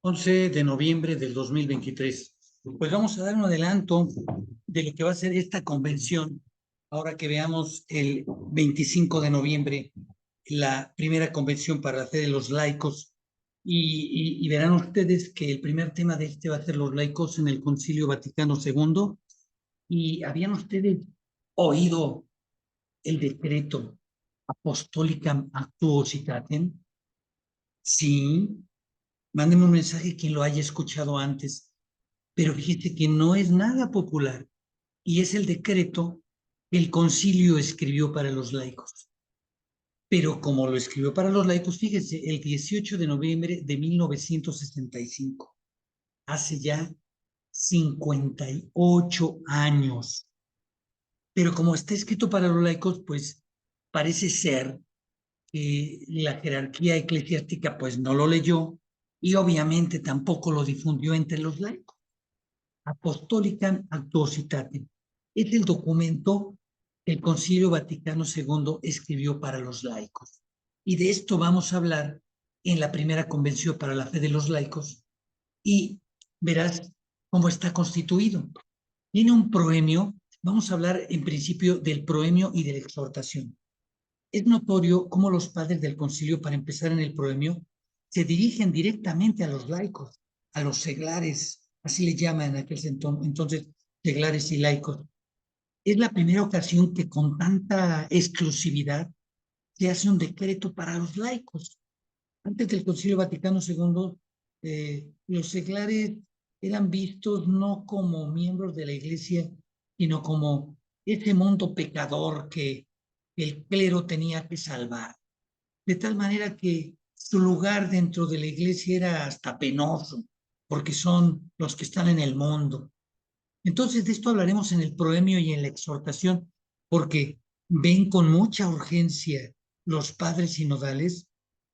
11 de noviembre del 2023. Pues vamos a dar un adelanto de lo que va a ser esta convención. Ahora que veamos el 25 de noviembre, la primera convención para la fe de los laicos. Y verán ustedes que el primer tema de este va a ser los laicos en el Concilio Vaticano II. Y habían ustedes oído el decreto Apostolicam Actuositatem. Sí, mándenme un mensaje quien lo haya escuchado antes, pero fíjate que no es nada popular y es el decreto que el concilio escribió para los laicos. Pero como lo escribió para los laicos, fíjese, el 18 de noviembre de 1965, hace ya 58 años. Pero como está escrito para los laicos, pues parece ser que la jerarquía eclesiástica pues no lo leyó y obviamente tampoco lo difundió entre los laicos. Apostolicam Actuositatem es el documento que el Concilio Vaticano II escribió para los laicos. Y de esto vamos a hablar en la primera convención para la fe de los laicos y verás cómo está constituido. Tiene un proemio, vamos a hablar en principio del proemio y de la exhortación. Es notorio cómo los padres del concilio, para empezar en el proemio, se dirigen directamente a los laicos, a los seglares, así le llaman en aquel entonces, seglares y laicos. Es la primera ocasión que con tanta exclusividad se hace un decreto para los laicos. Antes del Concilio Vaticano II, los seglares eran vistos no como miembros de la Iglesia, sino como ese mundo pecador que el clero tenía que salvar. De tal manera que su lugar dentro de la Iglesia era hasta penoso, porque son los que están en el mundo. Entonces, de esto hablaremos en el proemio y en la exhortación, porque ven con mucha urgencia los padres sinodales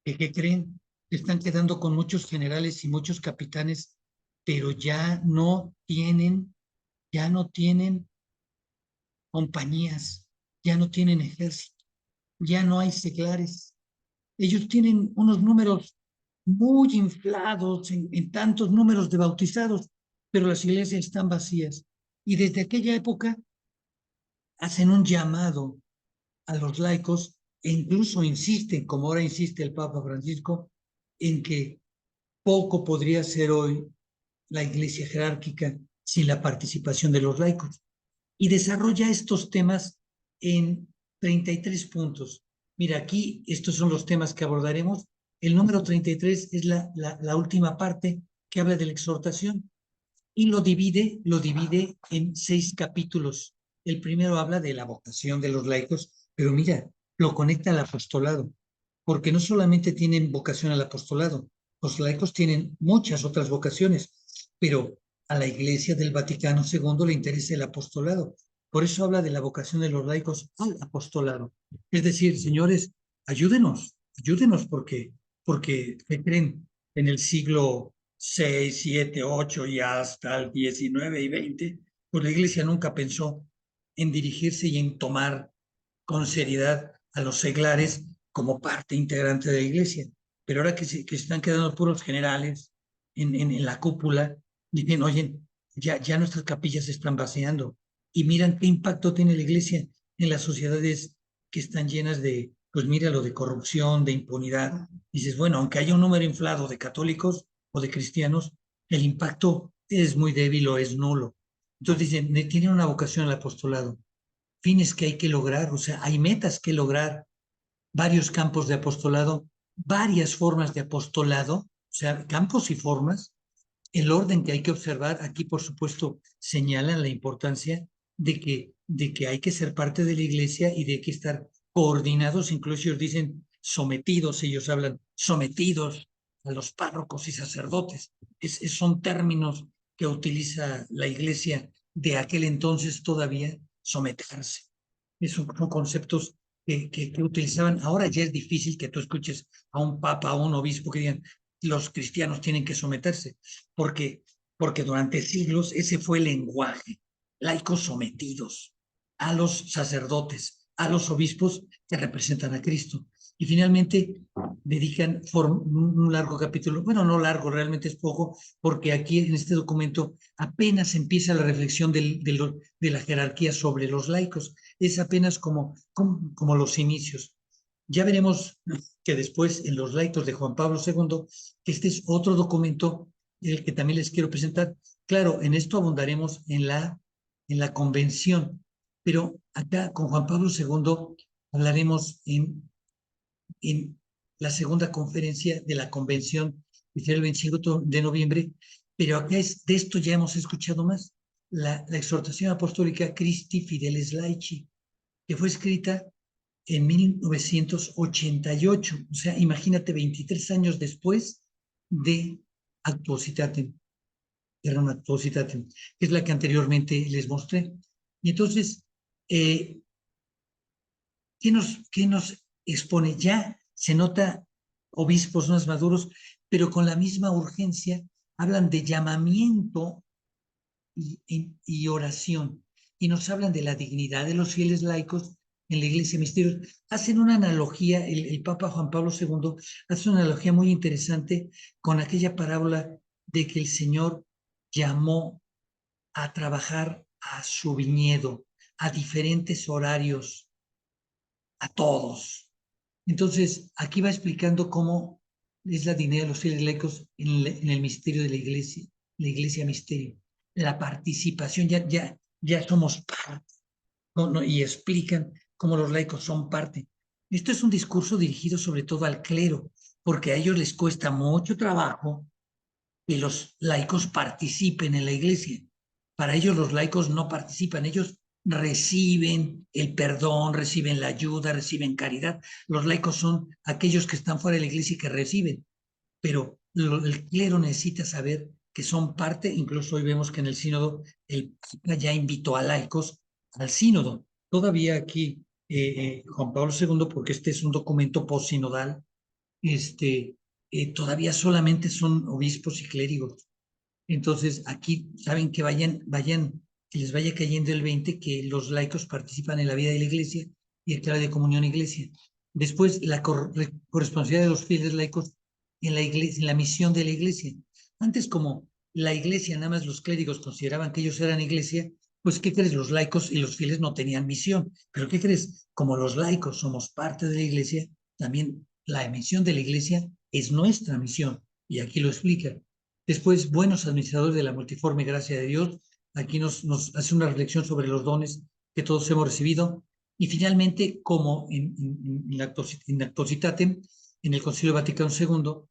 que, ¿qué creen? Están quedando con muchos generales y muchos capitanes, pero ya no tienen compañías, ya no tienen ejército, ya no hay seglares. Ellos tienen unos números muy inflados en tantos números de bautizados, pero las iglesias están vacías. Y desde aquella época hacen un llamado a los laicos e incluso insisten, como ahora insiste el Papa Francisco, en que poco podría ser hoy la iglesia jerárquica sin la participación de los laicos. Y desarrolla estos temas en 33 puntos. Mira, aquí estos son los temas que abordaremos. El número 33 es la última parte que habla de la exhortación y lo divide en 6 capítulos. El primero habla de la vocación de los laicos, pero mira, lo conecta al apostolado, porque no solamente tienen vocación al apostolado, los laicos tienen muchas otras vocaciones, pero a la Iglesia del Vaticano II le interesa el apostolado. Por eso habla de la vocación de los laicos al apostolado. Es decir, señores, ayúdenos porque ¿qué creen? En el siglo 6, 7, 8 y hasta el 19 y 20, pues la Iglesia nunca pensó en dirigirse y en tomar con seriedad a los seglares como parte integrante de la Iglesia. Pero ahora que están quedando puros generales en la cúpula, dicen, oye, ya nuestras capillas se están vaciando. Y miran qué impacto tiene la Iglesia en las sociedades que están llenas de, pues míralo, de corrupción, de impunidad. Dices, bueno, aunque haya un número inflado de católicos o de cristianos, el impacto es muy débil o es nulo. Entonces dicen, tienen una vocación al apostolado, fines que hay que lograr, o sea, hay metas que lograr, varios campos de apostolado, varias formas de apostolado, o sea, campos y formas, el orden que hay que observar. Aquí, por supuesto, señalan la importancia de que hay que ser parte de la iglesia y de que estar coordinados, incluso ellos dicen sometidos, ellos hablan sometidos a los párrocos y sacerdotes. Son términos que utiliza la iglesia de aquel entonces todavía, someterse. Son conceptos que utilizaban. Ahora ya es difícil que tú escuches a un papa, a un obispo que digan los cristianos tienen que someterse, porque, porque durante siglos ese fue el lenguaje, laicos sometidos a los sacerdotes, a los obispos que representan a Cristo. Y finalmente dedican un largo capítulo, bueno, no largo, realmente es poco, porque aquí en este documento apenas empieza la reflexión de la jerarquía sobre los laicos, es apenas como los inicios. Ya veremos que después en los laicos de Juan Pablo II, este es otro documento el que también les quiero presentar. Claro, en esto abundaremos en la convención, pero acá con Juan Pablo II hablaremos en la segunda conferencia de la convención, que será el 25 de noviembre, pero acá de esto ya hemos escuchado más, la exhortación apostólica Christi Fideles Laici, que fue escrita en 1988, o sea, imagínate 23 años después de Actu Citatem, Terram Actu Citatem, que es la que anteriormente les mostré. Y entonces, eh, ¿qué nos expone? Ya se nota obispos más maduros, pero con la misma urgencia hablan de llamamiento y oración, y nos hablan de la dignidad de los fieles laicos en la Iglesia Misterio. Hacen una analogía, el Papa Juan Pablo II hace una analogía muy interesante con aquella parábola de que el Señor llamó a trabajar a su viñedo a diferentes horarios, a todos. Entonces, aquí va explicando cómo es la dignidad de los fieles laicos en el misterio de la iglesia misterio. La participación, ya somos parte, ¿no? ¿No? Y explican cómo los laicos son parte. Esto es un discurso dirigido sobre todo al clero, porque a ellos les cuesta mucho trabajo que los laicos participen en la iglesia. Para ellos los laicos no participan, ellos reciben el perdón, reciben la ayuda, reciben caridad. Los laicos son aquellos que están fuera de la iglesia y que reciben, pero el clero necesita saber que son parte. Incluso hoy vemos que en el sínodo el Papa ya invitó a laicos al sínodo. Todavía aquí Juan Pablo II, porque este es un documento postsinodal, todavía solamente son obispos y clérigos. Entonces, aquí saben que que les vaya cayendo el 20, que los laicos participan en la vida de la iglesia y el claro de comunión iglesia. Después, la corresponsabilidad de los fieles laicos en la iglesia, en la misión de la iglesia. Antes, como la iglesia, nada más los clérigos consideraban que ellos eran iglesia, pues, ¿qué crees? Los laicos y los fieles no tenían misión. Pero, ¿qué crees? Como los laicos somos parte de la iglesia, también la misión de la iglesia es nuestra misión. Y aquí lo explica. Después, buenos administradores de la multiforme gracia de Dios. Aquí nos hace una reflexión sobre los dones que todos hemos recibido. Y finalmente, como en Actu Citatem, en el Concilio Vaticano II,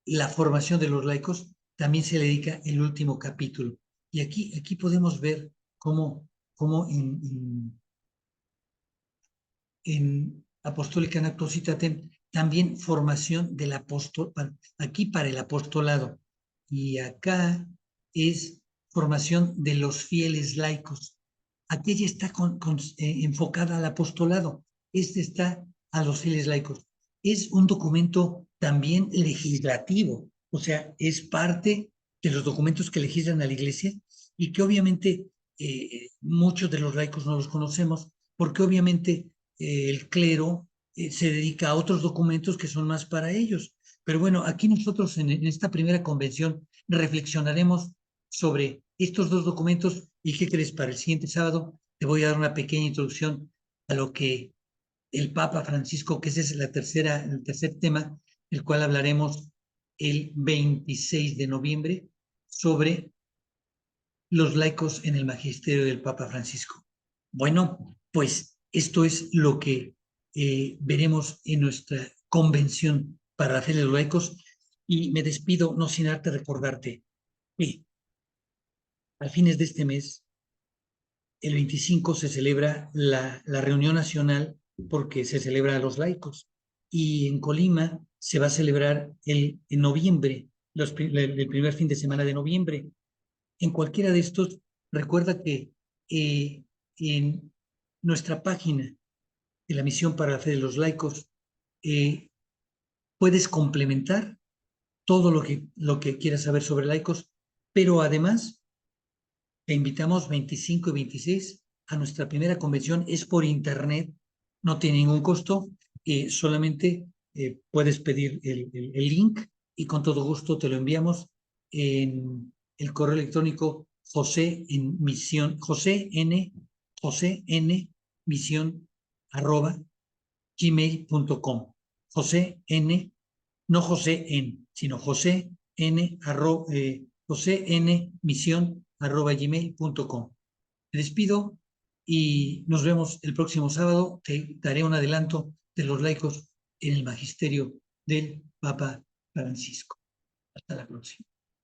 la formación de los laicos también se le dedica el último capítulo. Y aquí podemos ver cómo en Apostólica en Actu Citatem también formación del apóstol, aquí para el apostolado, y acá es formación de los fieles laicos. Aquella está enfocada al apostolado, este está a los fieles laicos. Es un documento también legislativo, o sea, es parte de los documentos que legislan a la iglesia y que obviamente muchos de los laicos no los conocemos, porque obviamente el clero se dedica a otros documentos que son más para ellos. Pero bueno, aquí nosotros en esta primera convención reflexionaremos sobre estos dos documentos. ¿Y qué crees? Para el siguiente sábado te voy a dar una pequeña introducción a lo que el Papa Francisco, que ese es el tercer tema, el cual hablaremos el 26 de noviembre, sobre los laicos en el magisterio del Papa Francisco. Bueno, pues esto es lo que veremos en nuestra convención para la fe de los laicos, y me despido no sin arte recordarte que a fines de este mes, el 25, se celebra la reunión nacional porque se celebra a los laicos, y en Colima se va a celebrar en noviembre, el primer fin de semana de noviembre. En cualquiera de estos, recuerda que eh, en nuestra página de la Misión para la Fe de los Laicos eh, puedes complementar todo lo que quieras saber sobre laicos, pero además te invitamos 25 y 26 a nuestra primera convención. Es por internet, no tiene ningún costo, solamente puedes pedir el link y con todo gusto te lo enviamos en el correo electrónico José N misión @gmail.com. José N, no José N, sino José N, José N misión @gmail.com. Me despido y nos vemos el próximo sábado. Te daré un adelanto de los laicos en el magisterio del Papa Francisco. Hasta la próxima.